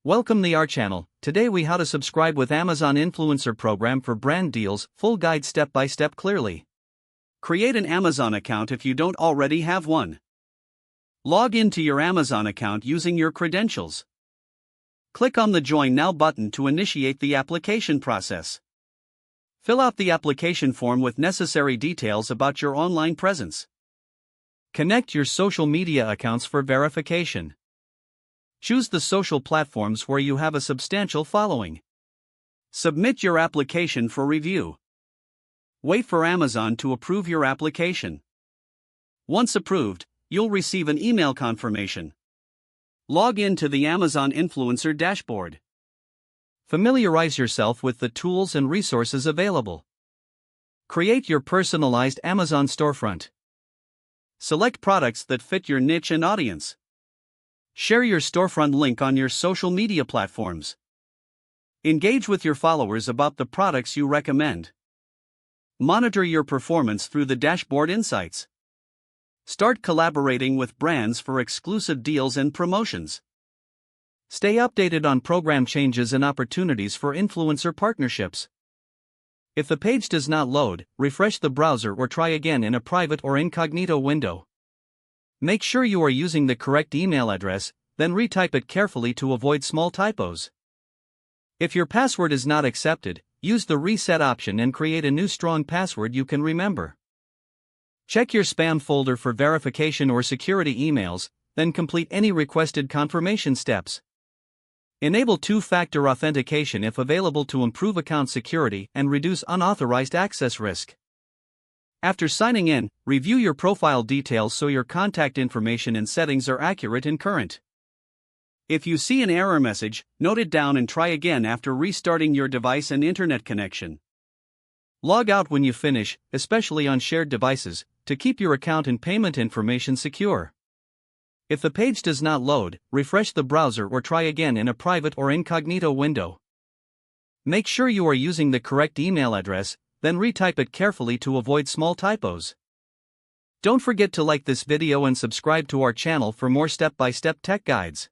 Welcome to our channel. Today we how to subscribe with Amazon Influencer Program for brand deals, full guide step by step clearly. Create an Amazon account if you don't already have one. Log into your Amazon account using your credentials. Click on the Join Now button to initiate the application process. Fill out the application form with necessary details about your online presence. Connect your social media accounts for verification. Choose the social platforms where you have a substantial following. Submit your application for review. Wait for Amazon to approve your application. Once approved, you'll receive an email confirmation. Log in to the Amazon Influencer dashboard. Familiarize yourself with the tools and resources available. Create your personalized Amazon storefront. Select products that fit your niche and audience. Share your storefront link on your social media platforms. Engage with your followers about the products you recommend. Monitor your performance through the dashboard insights. Start collaborating with brands for exclusive deals and promotions. Stay updated on program changes and opportunities for influencer partnerships. If the page does not load, refresh the browser or try again in a private or incognito window. Make sure you are using the correct email address, then retype it carefully to avoid small typos. If your password is not accepted, use the reset option and create a new strong password you can remember. Check your spam folder for verification or security emails, then complete any requested confirmation steps. Enable two-factor authentication if available to improve account security and reduce unauthorized access risk. After signing in, review your profile details so your contact information and settings are accurate and current. If you see an error message, note it down and try again after restarting your device and internet connection. Log out when you finish, especially on shared devices, to keep your account and payment information secure. If the page does not load, refresh the browser or try again in a private or incognito window. Make sure you are using the correct email address, then retype it carefully to avoid small typos. Don't forget to like this video and subscribe to our channel for more step-by-step tech guides.